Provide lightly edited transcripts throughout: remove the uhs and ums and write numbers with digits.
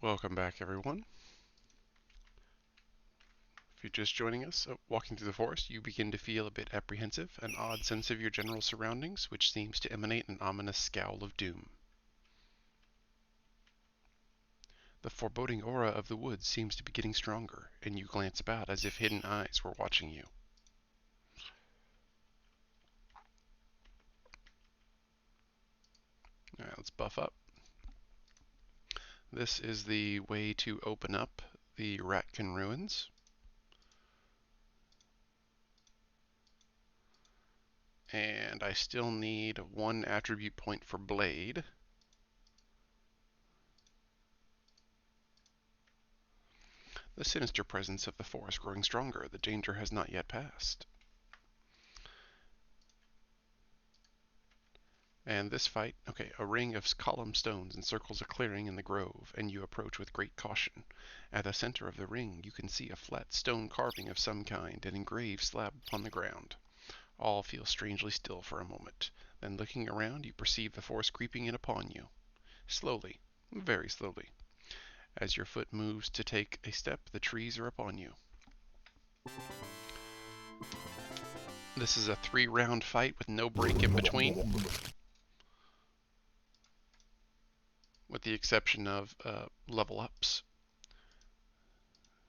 Welcome back, everyone. If you're just joining us, walking through the forest, you begin to feel a bit apprehensive, an odd sense of your general surroundings, which seems to emanate an ominous scowl of doom. The foreboding aura of the woods seems to be getting stronger, and you glance about as if hidden eyes were watching you. Alright, let's buff up. This is the way to open up the Ratkin ruins. And I still need one attribute point for Blade. The sinister presence of the forest growing stronger. The danger has not yet passed. And this fight, okay, a ring of column stones encircles a clearing in the grove, and you approach with great caution. At the center of the ring, you can see a flat stone carving of some kind, an engraved slab upon the ground. All feel strangely still for a moment. Then looking around, you perceive the forest creeping in upon you. Slowly, very slowly. As your foot moves to take a step, the trees are upon you. This is a 3-round fight with no break in between, with the exception of level ups.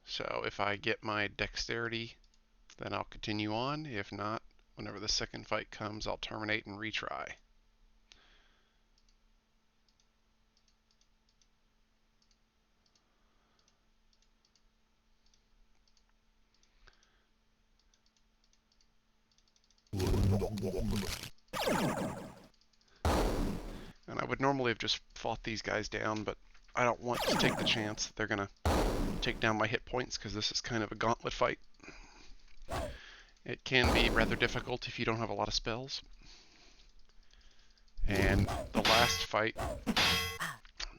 So if I get my dexterity, then I'll continue on. If not, whenever the second fight comes, I'll terminate and retry. And I would normally have just fought these guys down, but I don't want to take the chance that they're going to take down my hit points, because this is kind of a gauntlet fight. It can be rather difficult if you don't have a lot of spells. And the last fight,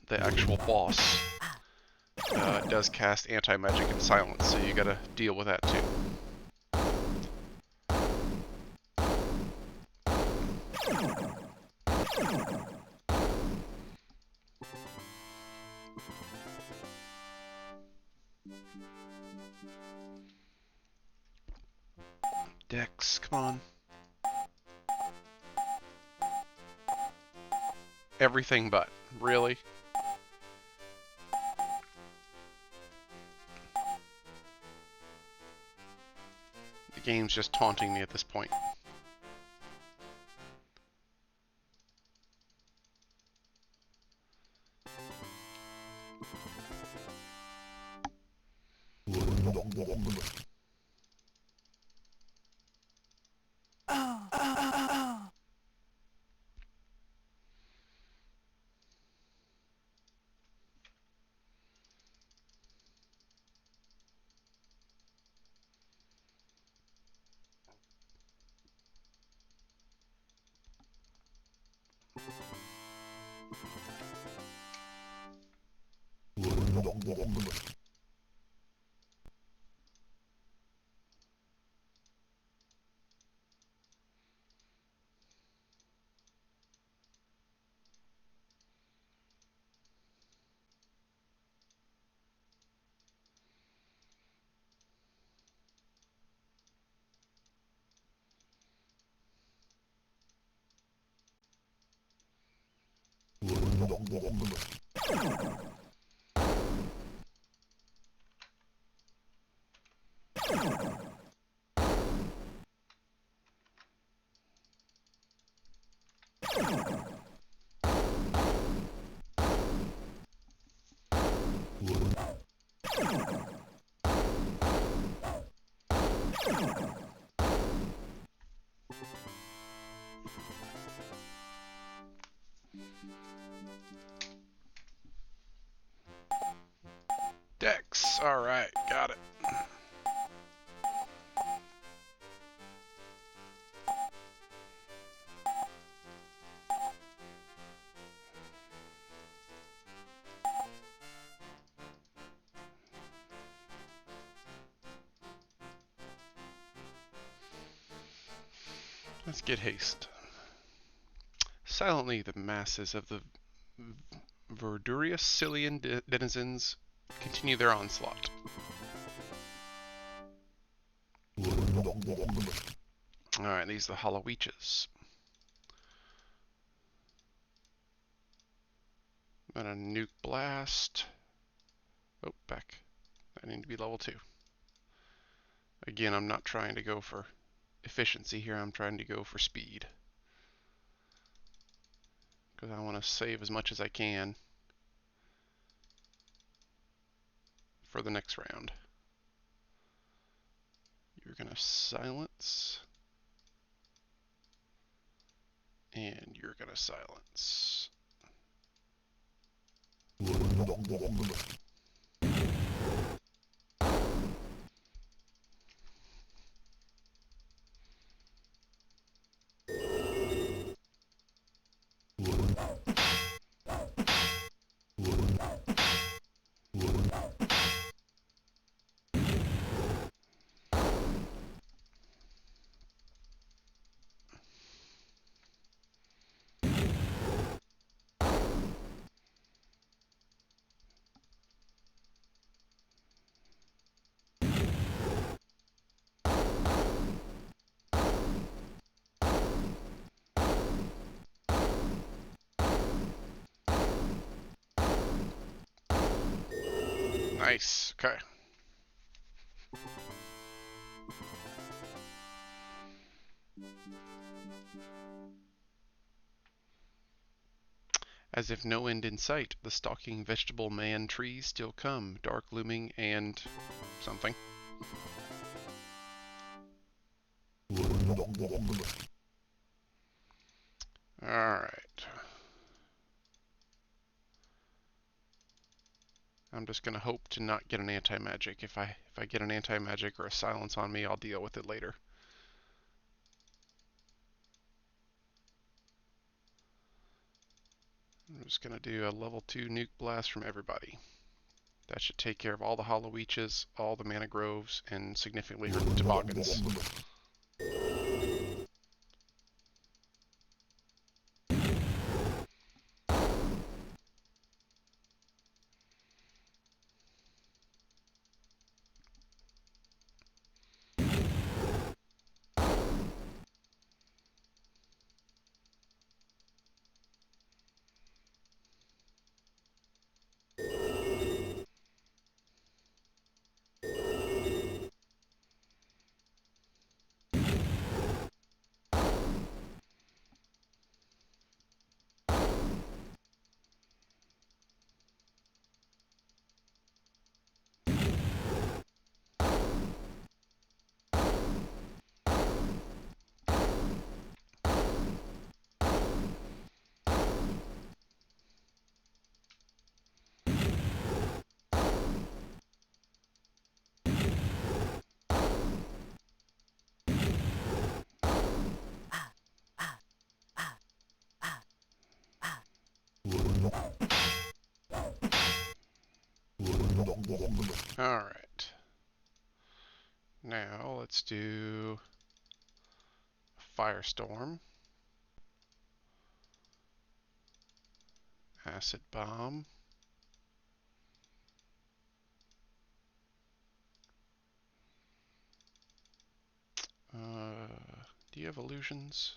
the actual boss, does cast anti-magic and silence, so you gotta deal with that too. Dex, come on. Everything but. Really? The game's just taunting me at this point. Dex, alright, got it. Let's get haste. Silently, the masses of the Verdurious Cillian denizens continue their onslaught. Alright, these are the Hollow Leeches. I'm gonna nuke blast. Oh, back. I need to be level 2. Again, I'm not trying to go for efficiency here, I'm trying to go for speed. Because I want to save as much as I can for the next round. You're gonna silence. And you're gonna silence. Nice. Okay. As if no end in sight, the stalking vegetable man trees still come, dark looming and something. Alright. I'm just gonna hope to not get an anti-magic. If I get an anti-magic or a silence on me, I'll deal with it later. I'm just gonna do a level 2 nuke blast from everybody. That should take care of all the Hollow Leeches, all the Mana Groves, and significantly hurt the Toboggans. Alright. Now let's do Firestorm, Acid Bomb, do you have illusions?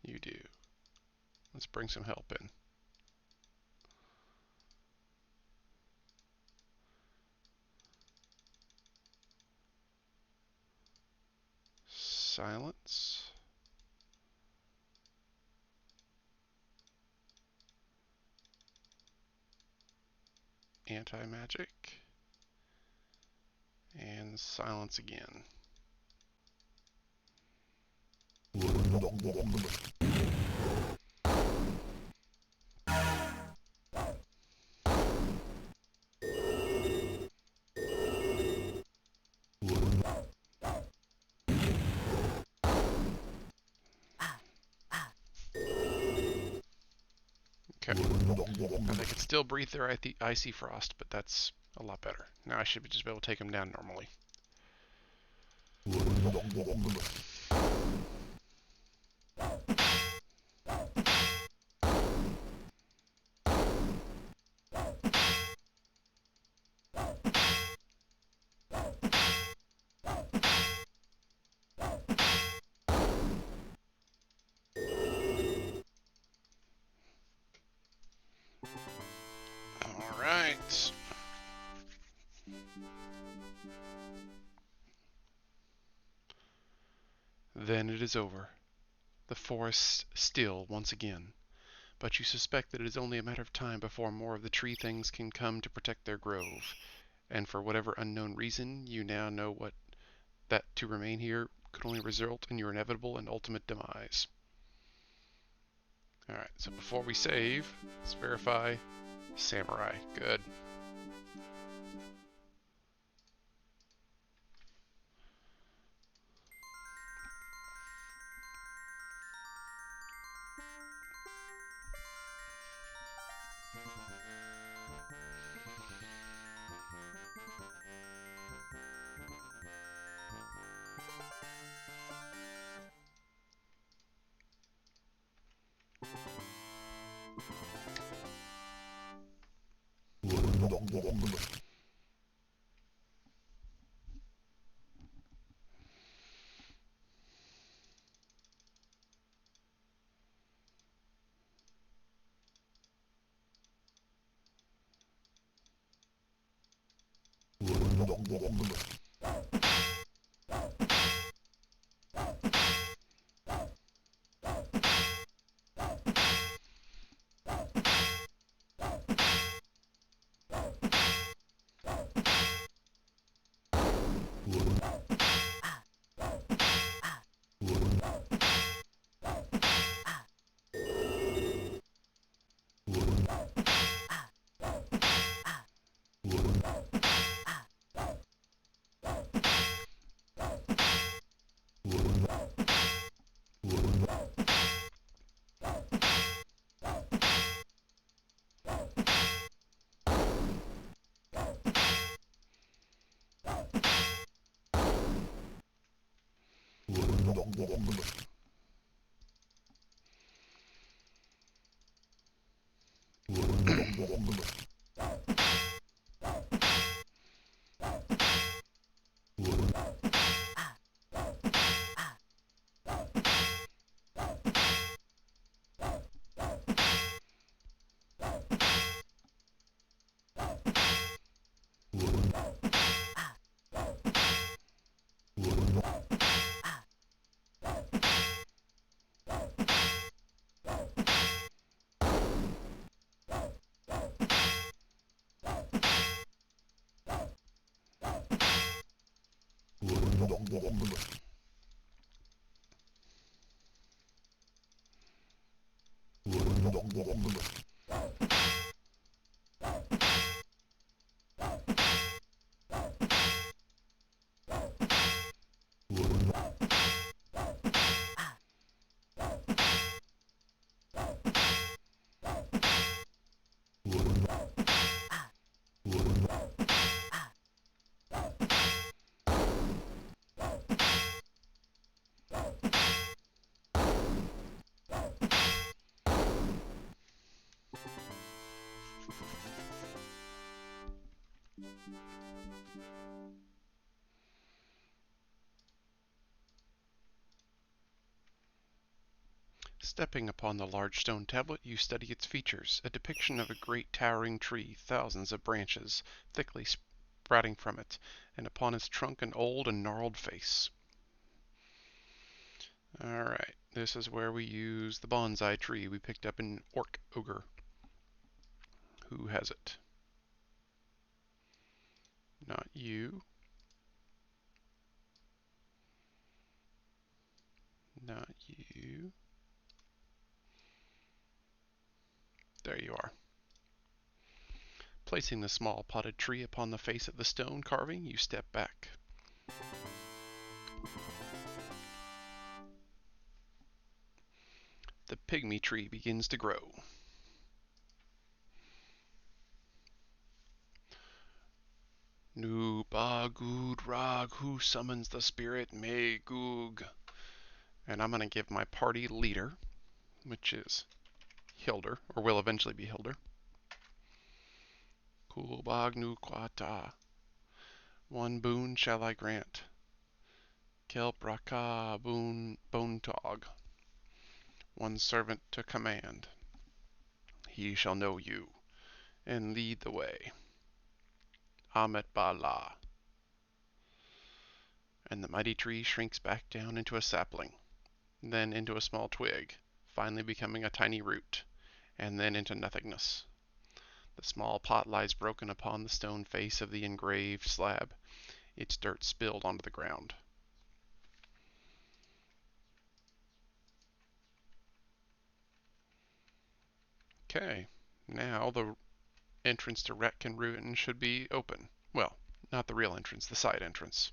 You do. Let's bring some help in. Silence. Anti-magic. And silence again. Okay. Now they can still breathe their icy frost, but that's a lot better. Now I should just be able to take them down normally. Then it is over. The forest still once again. But you suspect that it is only a matter of time before more of the tree things can come to protect their grove. And for whatever unknown reason, you now know that to remain here could only result in your inevitable and ultimate demise. Alright, so before we save, let's verify Samurai. Good. Stepping upon the large stone tablet, you study its features, a depiction of a great towering tree, thousands of branches thickly sprouting from it, and upon its trunk an old and gnarled face. Alright, this is where we use the bonsai tree we picked up in Orc Ogre. Who has it? Not you. Not you. There you are. Placing the small potted tree upon the face of the stone carving, you step back. The pygmy tree begins to grow. Nu ba good rag, who summons the spirit may goog. And I'm going to give my party leader, which is Hilder, or will eventually be Hilder. Kulbag nu quata. One boon shall I grant. Kelpraka boon bontog. One servant to command. He shall know you, and lead the way. Amet Bala. And the mighty tree shrinks back down into a sapling. then into a small twig, finally becoming a tiny root, and then into nothingness. The small pot lies broken upon the stone face of the engraved slab, its dirt spilled onto the ground. Okay, now the entrance to Ratkin Ruin should be open. Well, not the real entrance, the side entrance.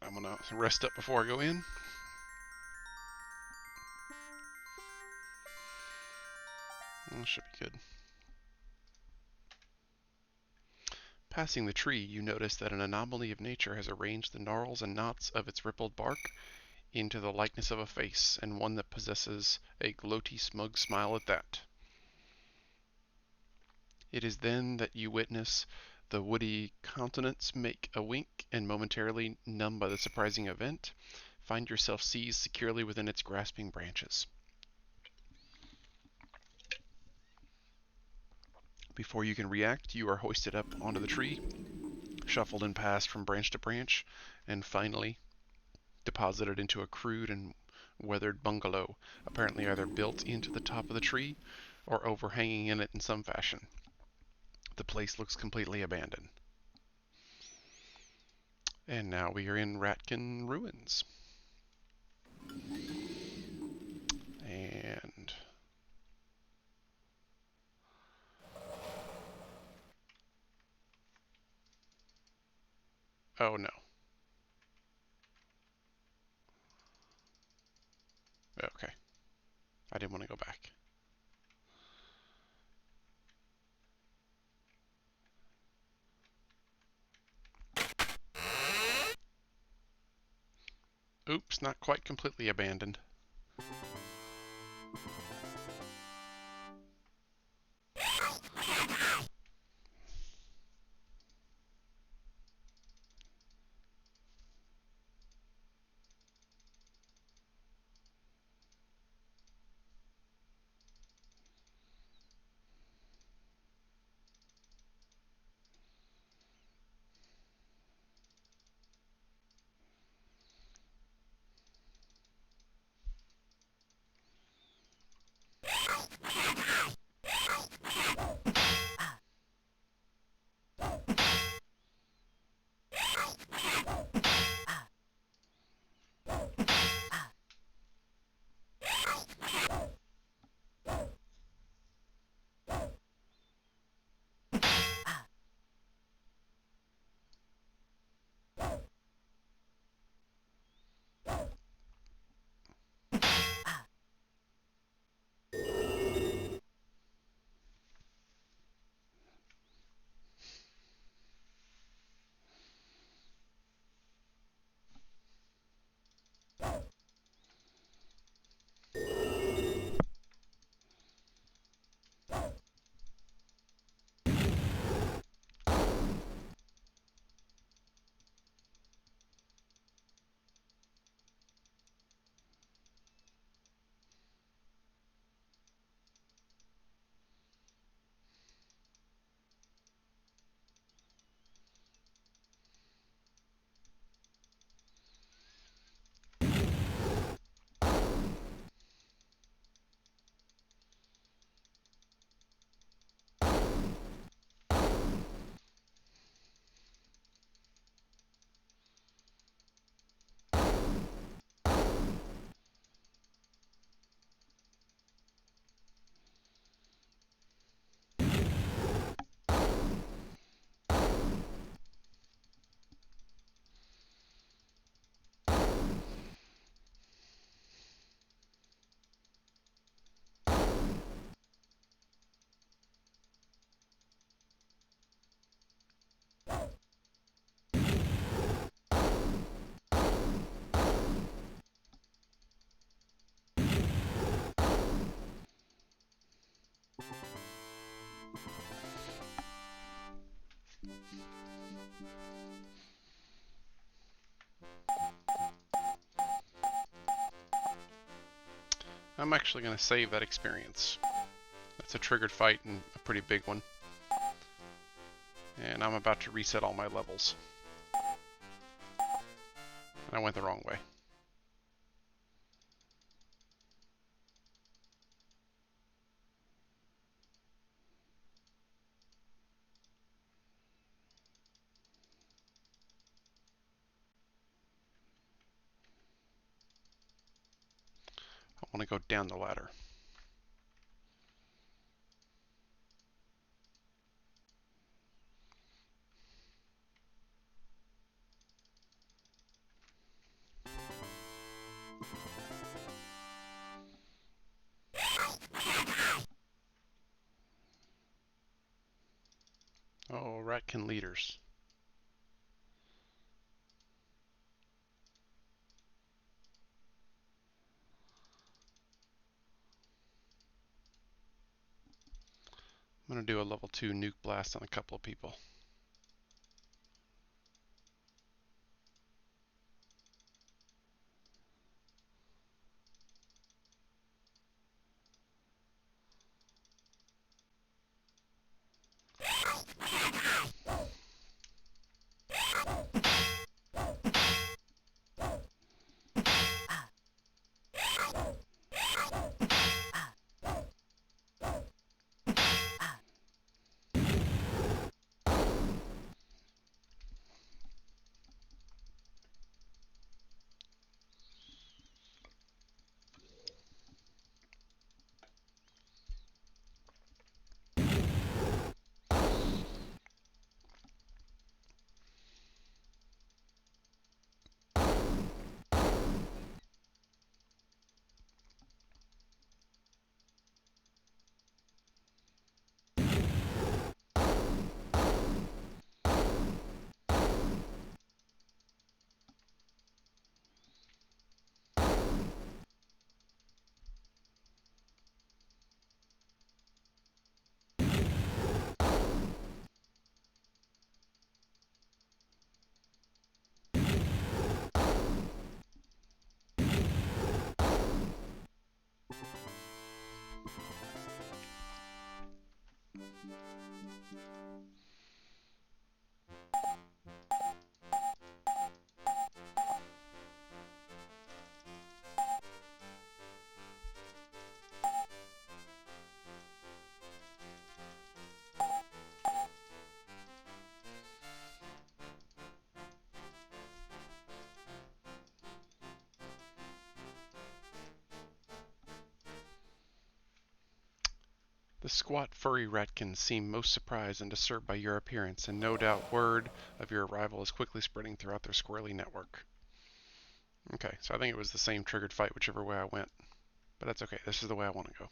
I'm gonna rest up before I go in. That should be good. Passing the tree, you notice that an anomaly of nature has arranged the gnarls and knots of its rippled bark into the likeness of a face, and one that possesses a gloaty, smug smile at that. It is then that you witness the woody countenance make a wink, and momentarily numbed by the surprising event, find yourself seized securely within its grasping branches. Before you can react, you are hoisted up onto the tree, shuffled and passed from branch to branch, and finally deposited into a crude and weathered bungalow, apparently either built into the top of the tree or overhanging in it in some fashion. The place looks completely abandoned. And now we are in Ratkin Ruins. And oh no. Okay. I didn't want to go back. Oops, not quite completely abandoned. I'm actually going to save that experience. That's a triggered fight and a pretty big one. And I'm about to reset all my levels. And I went the wrong way. I want to go down the ladder. Oh, Ratkin leaders. I'm going to do a level 2 nuke blast on a couple of people. The squat, furry Ratkins seem most surprised and disturbed by your appearance, and no doubt word of your arrival is quickly spreading throughout their squirrely network. Okay, so I think it was the same triggered fight whichever way I went. But that's okay, this is the way I want to go.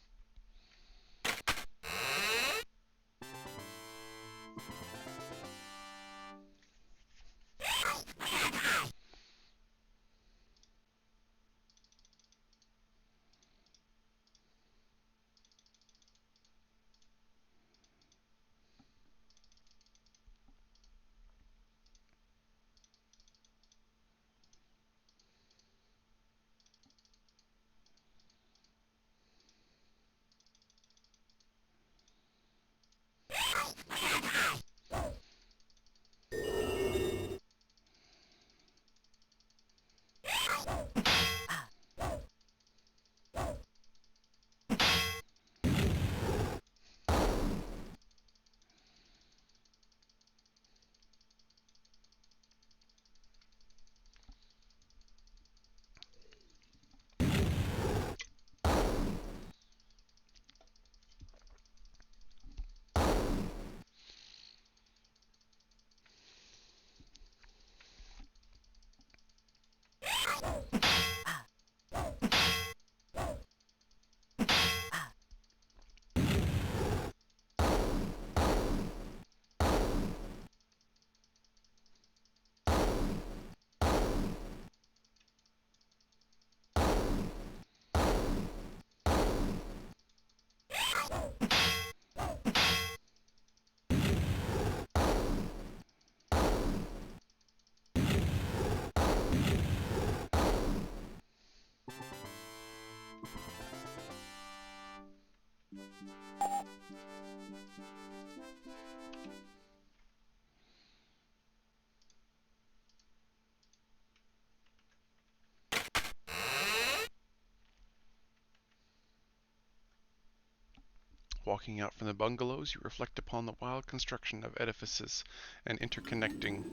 Walking out from the bungalows, you reflect upon the wild construction of edifices and interconnecting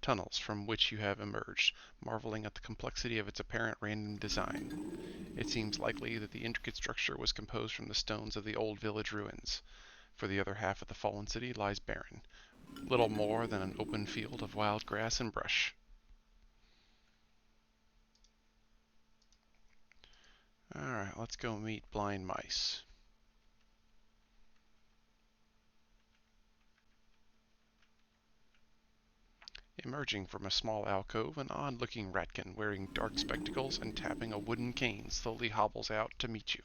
tunnels from which you have emerged, marveling at the complexity of its apparent random design. It seems likely that the intricate structure was composed from the stones of the old village ruins, for the other half of the fallen city lies barren, little more than an open field of wild grass and brush. Alright, let's go meet blind mice. Emerging from a small alcove, an odd-looking Ratkin wearing dark spectacles and tapping a wooden cane slowly hobbles out to meet you.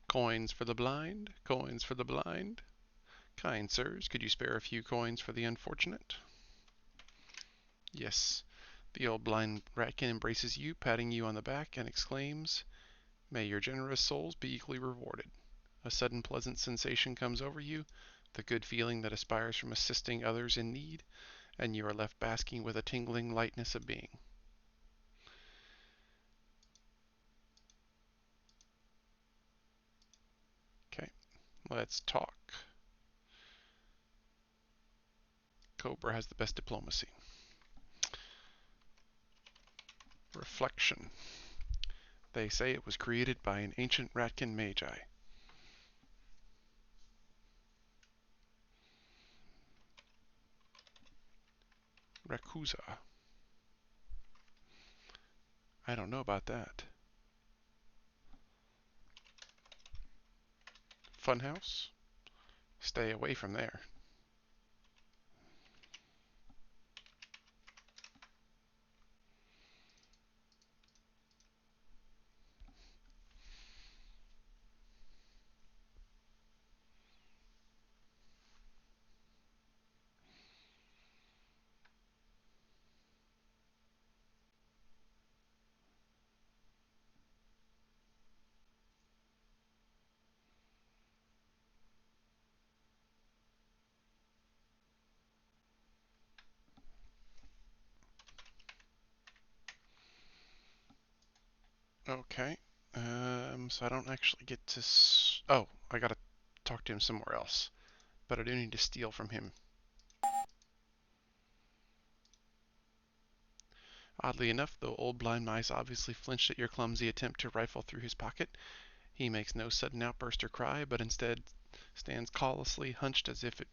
Coins for the blind, coins for the blind. Kind sirs, could you spare a few coins for the unfortunate? Yes. The old blind Ratkin embraces you, patting you on the back, and exclaims, "May your generous souls be equally rewarded." A sudden pleasant sensation comes over you, the good feeling that aspires from assisting others in need, and you are left basking with a tingling lightness of being. Okay, let's talk. Cobra has the best diplomacy. Reflection. They say it was created by an ancient Ratkin magi. Rakuza. I don't know about that. Funhouse? Stay away from there. Okay. So I don't actually get to. Oh, I gotta talk to him somewhere else. But I do need to steal from him. Oddly enough, though old blind mice obviously flinched at your clumsy attempt to rifle through his pocket, he makes no sudden outburst or cry, but instead stands callously hunched as if it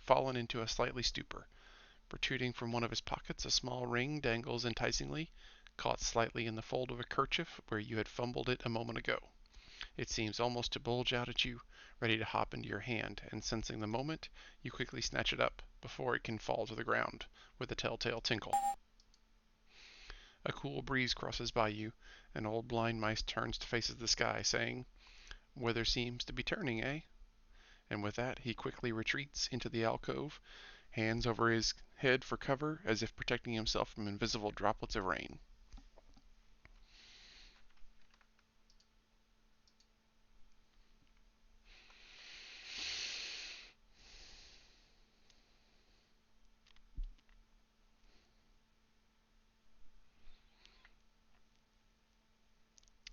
fallen into a slightly stupor. Protruding from one of his pockets, a small ring dangles enticingly, caught slightly in the fold of a kerchief where you had fumbled it a moment ago. It seems almost to bulge out at you, ready to hop into your hand, and sensing the moment, you quickly snatch it up before it can fall to the ground with a telltale tinkle. A cool breeze crosses by you, and old blind mice turns to faces the sky, saying, "Weather seems to be turning, eh?" And with that, he quickly retreats into the alcove, hands over his head for cover, as if protecting himself from invisible droplets of rain.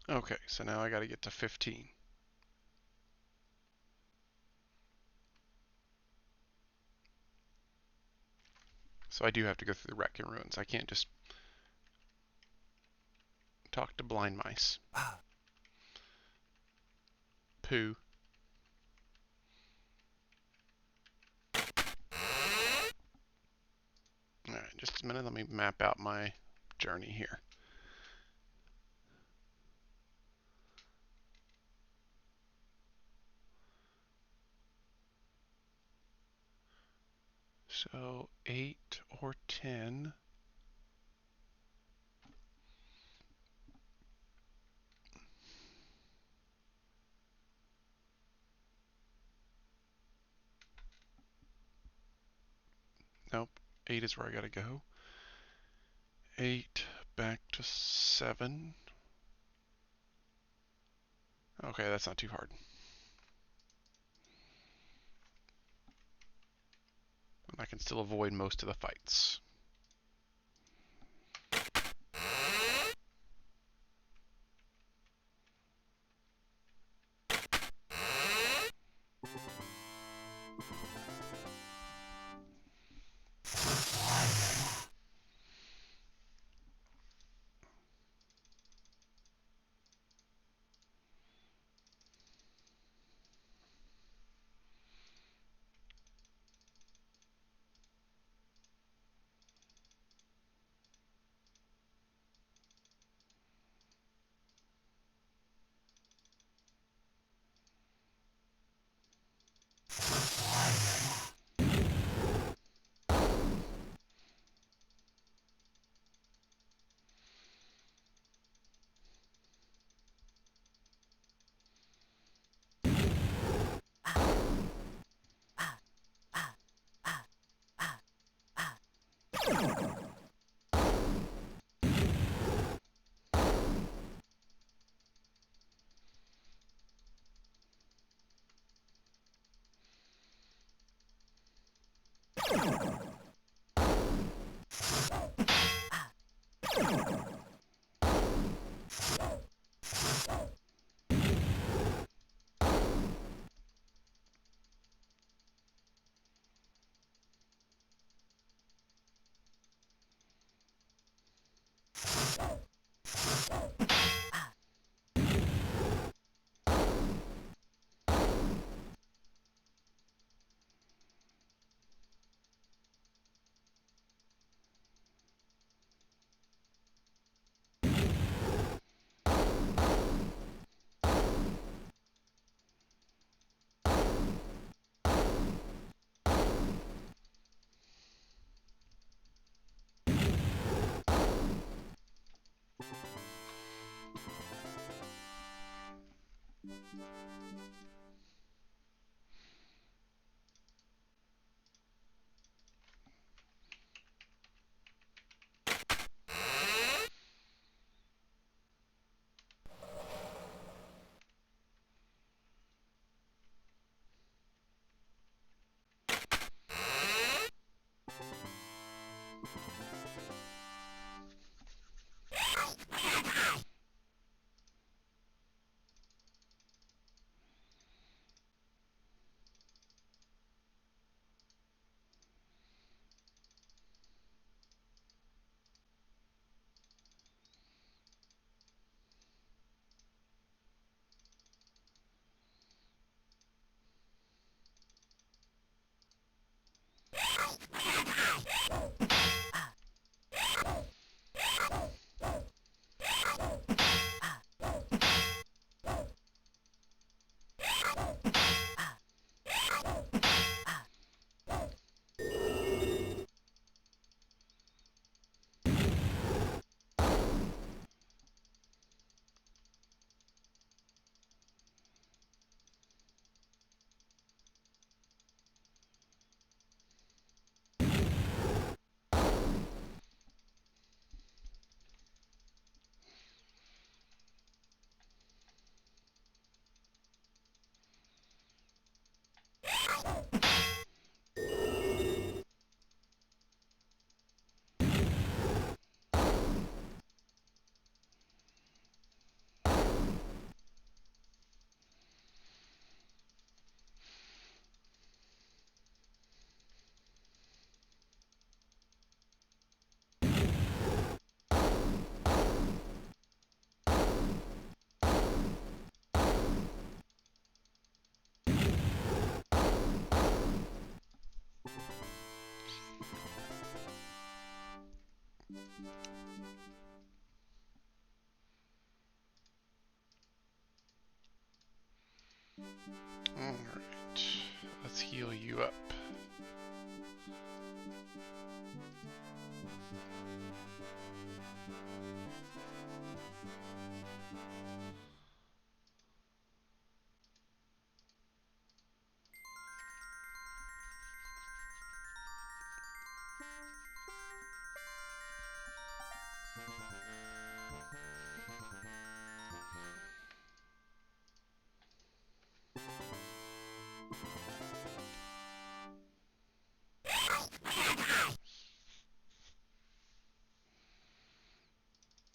Okay, so now I gotta get to 15. So I do have to go through the Ratkin ruins. I can't just talk to blind mice. Pooh. Alright, just a minute. Let me map out my journey here. So 8 or 10. Nope. 8 is where I gotta go. 8 back to 7. Okay, that's not too hard. And I can still avoid most of the fights. Alright, let's heal you up.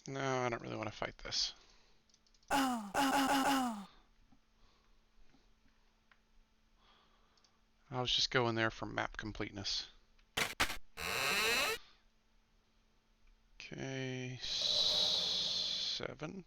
No, I don't really want to fight this. I was just going there for map completeness. Okay, 7.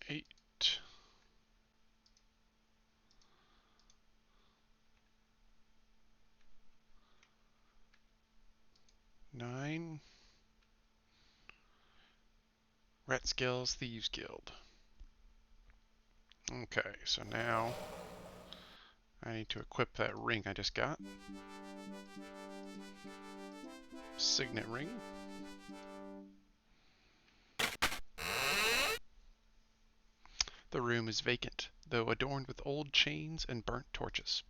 Eight. 9. Rat Skills Thieves Guild. Okay, so now I need to equip that ring I just got. Signet ring. The room is vacant, though adorned with old chains and burnt torches.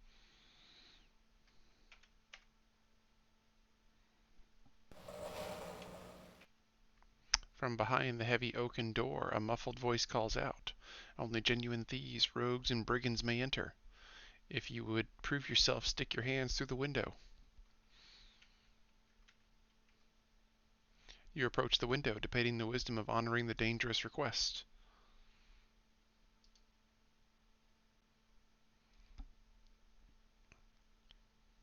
From behind the heavy oaken door, a muffled voice calls out. Only genuine thieves, rogues, and brigands may enter. If you would prove yourself, stick your hands through the window. You approach the window, debating the wisdom of honoring the dangerous request.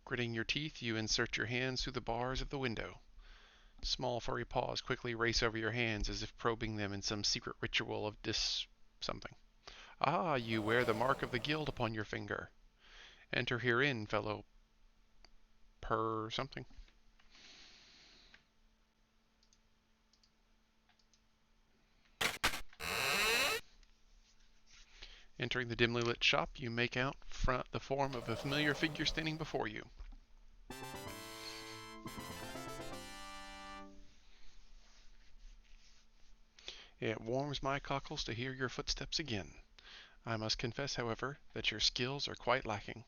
Gritting your teeth, you insert your hands through the bars of the window. Small furry paws quickly race over your hands as if probing them in some secret ritual of something. Ah, you wear the mark of the guild upon your finger. Enter herein, fellow per something. Entering the dimly lit shop, you make out the form of a familiar figure standing before you. It warms my cockles to hear your footsteps again. I must confess, however, that your skills are quite lacking.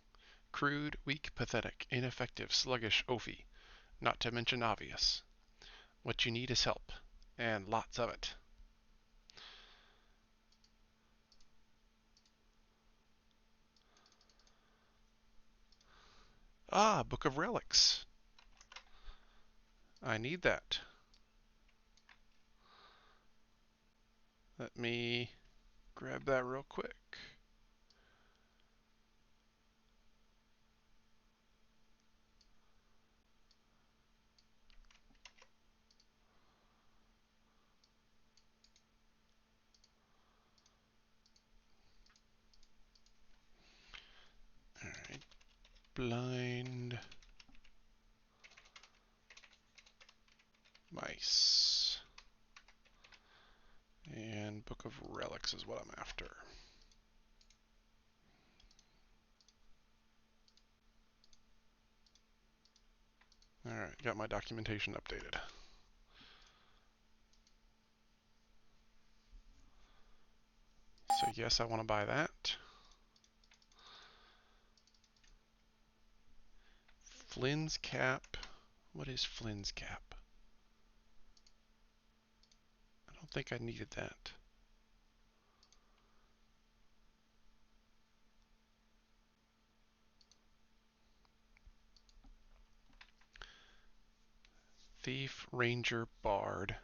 Crude, weak, pathetic, ineffective, sluggish, oafy, not to mention obvious. What you need is help, and lots of it. Ah, Book of Relics. I need that. Let me grab that real quick. Alright. Blind mice. And Book of Relics is what I'm after. Alright, got my documentation updated. So yes, I want to buy that. Flynn's cap. What is Flynn's cap? I don't think I needed that. Thief, Ranger, Bard.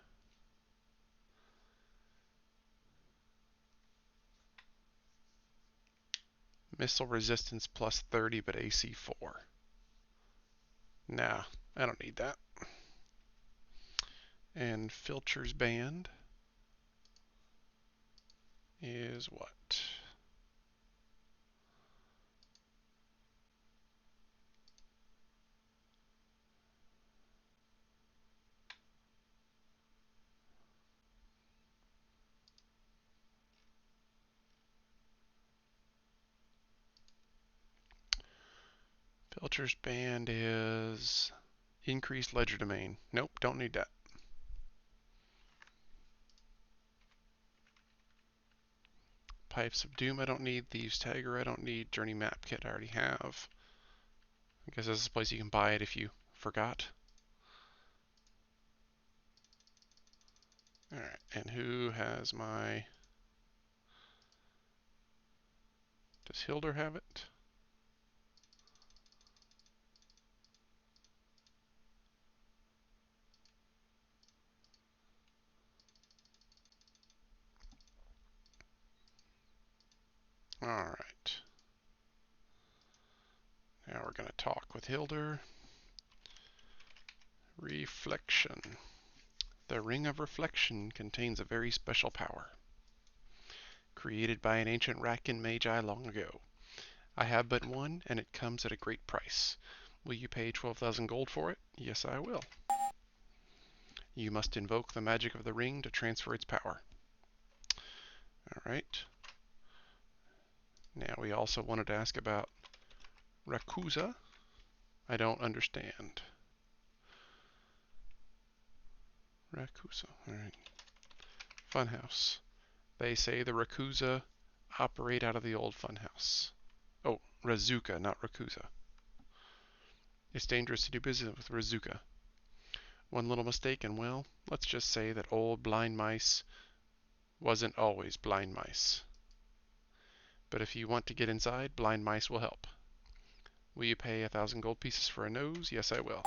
Missile resistance plus 30, but AC 4. Nah, I don't need that. And Filcher's band is what? Filcher's band is increased ledger domain. Nope, don't need that. Pipes of Doom I don't need. Thieves Tiger I don't need. Journey Map Kit I already have. I guess this is a place you can buy it if you forgot. Alright, and who has my... Does Hilder have it? Alright. Now we're going to talk with Hilder. Reflection. The Ring of Reflection contains a very special power, created by an ancient Ratkin magi long ago. I have but one, and it comes at a great price. Will you pay 12,000 gold for it? Yes, I will. You must invoke the magic of the ring to transfer its power. Alright. Now we also wanted to ask about Rakuza. I don't understand. Rakuza. Alright. Funhouse. They say the Rakuza operate out of the old funhouse. Oh, Razuka, not Rakuza. It's dangerous to do business with Razuka. One little mistake and, well, let's just say that old blind mice wasn't always blind mice. But if you want to get inside, blind mice will help. Will you pay 1,000 gold pieces for a nose? Yes, I will.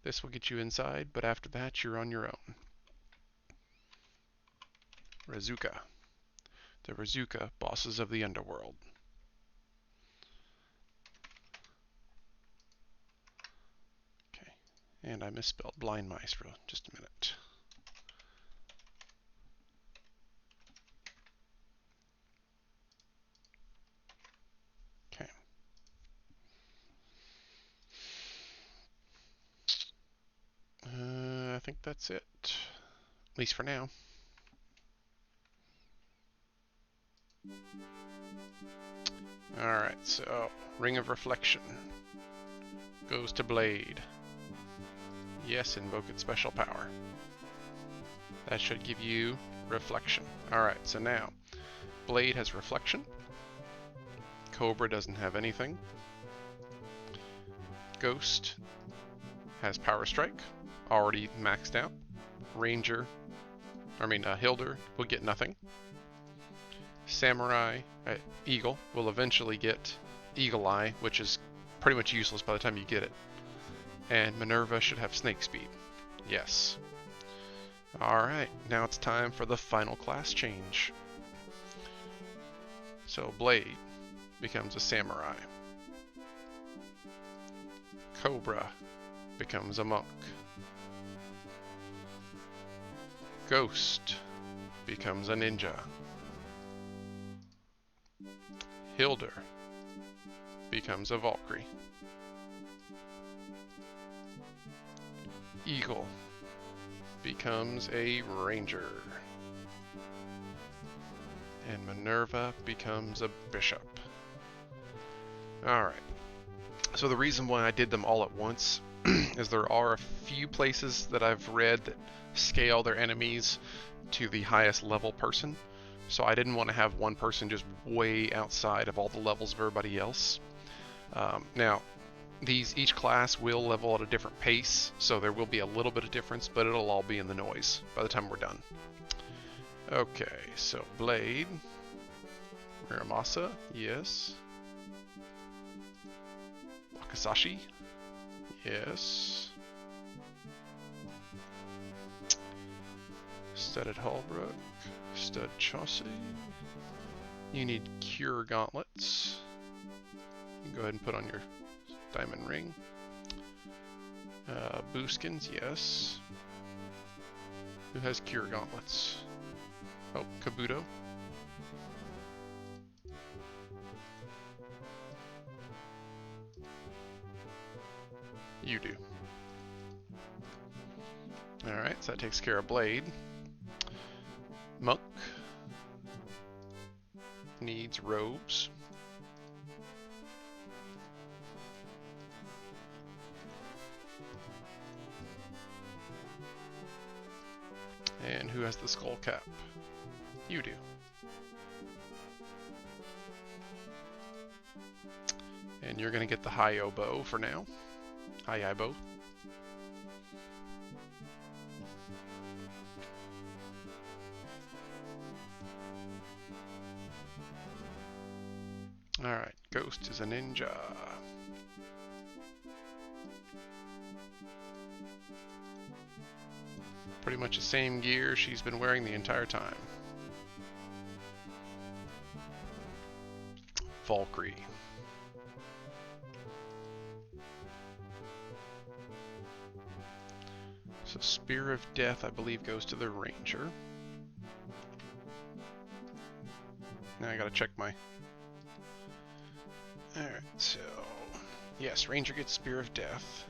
This will get you inside, but after that, you're on your own. Razuka. The Razuka, bosses of the underworld. Okay, and I misspelled blind mice for just a minute. Okay. I think that's it, at least for now. Alright, so Ring of Reflection goes to Blade. Yes, invoke its special power. That should give you Reflection. Alright, so now Blade has Reflection. Cobra doesn't have anything. Ghost has Power Strike, already maxed out. Hilder will get nothing. Samurai, Eagle, will eventually get Eagle Eye, which is pretty much useless by the time you get it. And Minerva should have Snake Speed. Yes. Alright, now it's time for the final class change. So Blade becomes a Samurai. Cobra becomes a Monk. Ghost becomes a Ninja. Hilder becomes a Valkyrie. Eagle becomes a Ranger. And Minerva becomes a Bishop. Alright. So the reason why I did them all at once is there are a few places that I've read that scale their enemies to the highest level person. So I didn't want to have one person just way outside of all the levels of everybody else. Now, each class will level at a different pace, so there will be a little bit of difference, but it'll all be in the noise by the time we're done. Okay, so Blade. Muramasa, yes. Wakasashi, yes. Studded Hallbrook, Stud Chaucy. You need Cure Gauntlets. You can go ahead and put on your diamond ring. Booskins, yes. Who has Cure Gauntlets? Oh, Kabuto. You do. Alright, so that takes care of Blade. Monk needs robes. And who has the skull cap? You do. And you're going to get the high oboe for now. High oboe. Alright, Ghost is a ninja. Pretty much the same gear she's been wearing the entire time. Valkyrie. So Spear of Death, I believe, goes to the Ranger. Now I gotta check my... Alright, so... Yes, Ranger gets Spear of Death.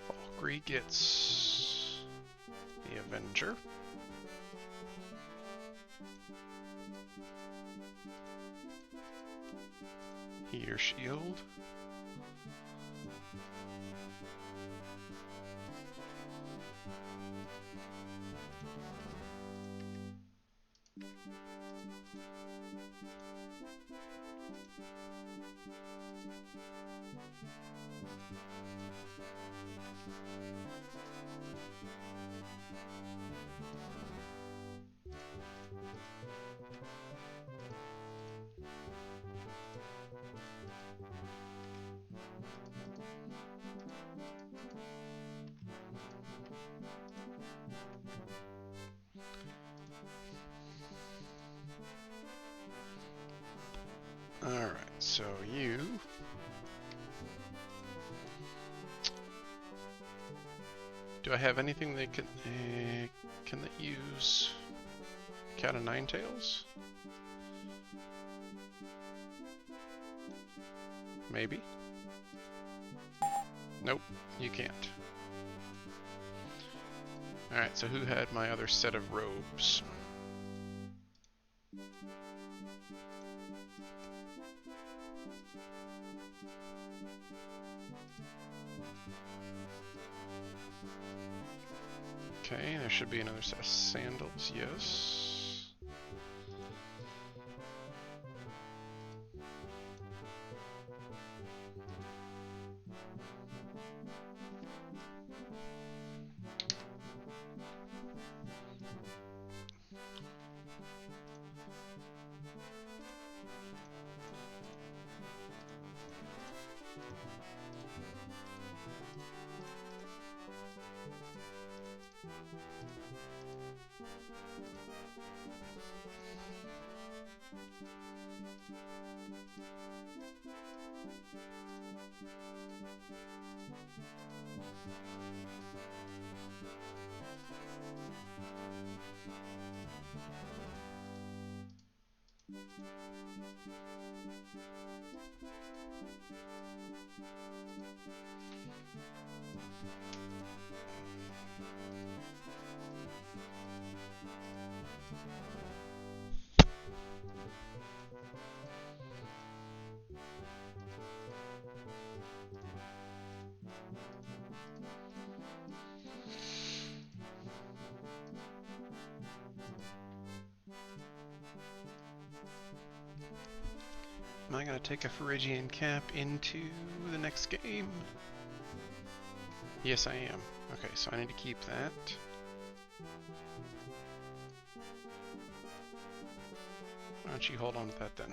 Valkyrie gets... the Avenger. Heater Shield. Alright, so you... Do I have anything that can that use Cat of Nine Tails? Maybe? Nope, you can't. Alright, so who had my other set of robes? Okay, there should be another set of sandals, yes. Am I going to take a Phrygian cap into the next game? Yes, I am. Okay, so I need to keep that. Why don't you hold on to that then?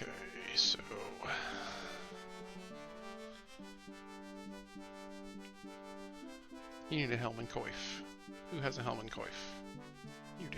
Okay, so you need a helm and coif. Who has a helm and coif? You do.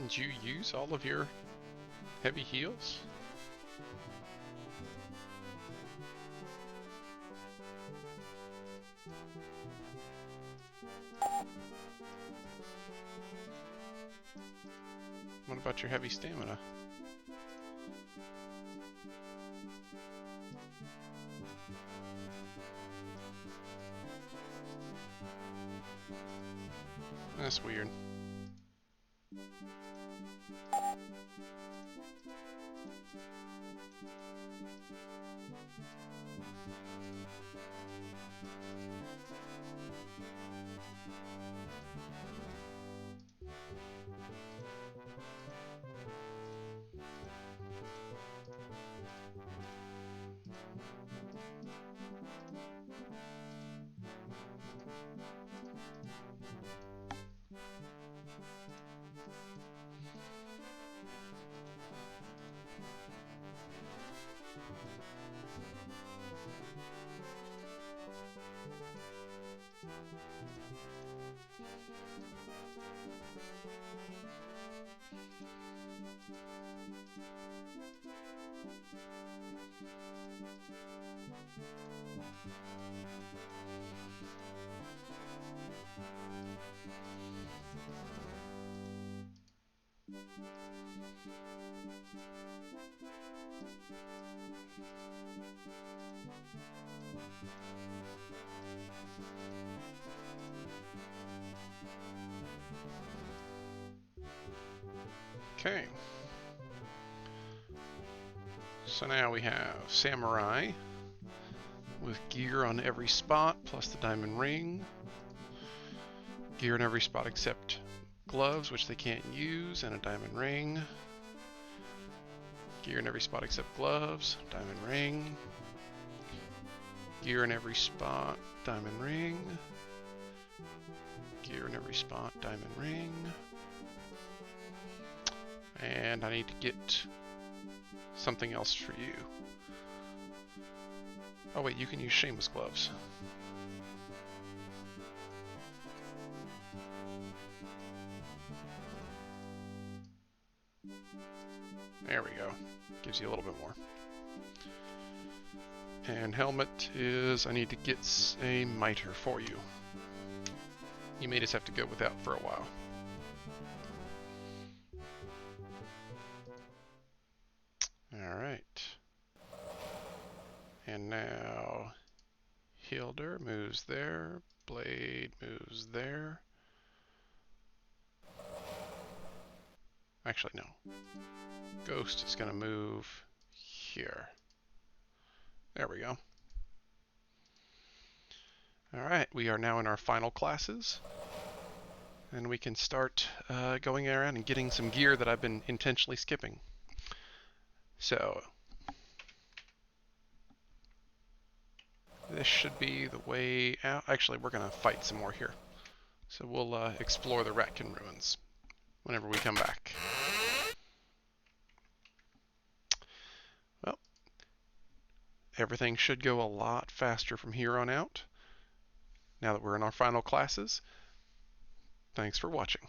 Did you use all of your heavy heals? What about your heavy stamina? That's weird. Okay. So now we have Samurai with gear on every spot plus the diamond ring. Gear in every spot except gloves, which they can't use, and a diamond ring. Gear in every spot except gloves, diamond ring. Gear in every spot, diamond ring. Gear in every spot, diamond ring. And I need to get something else for you. Oh wait, you can use Shameless gloves. There we go. Gives you a little bit more. And helmet is, I need to get a mitre for you. You may just have to go without for a while. Alright. And now Hilder moves there, Blade moves there. Actually, no. Ghost is going to move here. There we go. Alright, we are now in our final classes. And we can start going around and getting some gear that I've been intentionally skipping. So, this should be the way out. Actually, we're going to fight some more here. So we'll explore the Ratkin ruins whenever we come back. Well, everything should go a lot faster from here on out, now that we're in our final classes. Thanks for watching.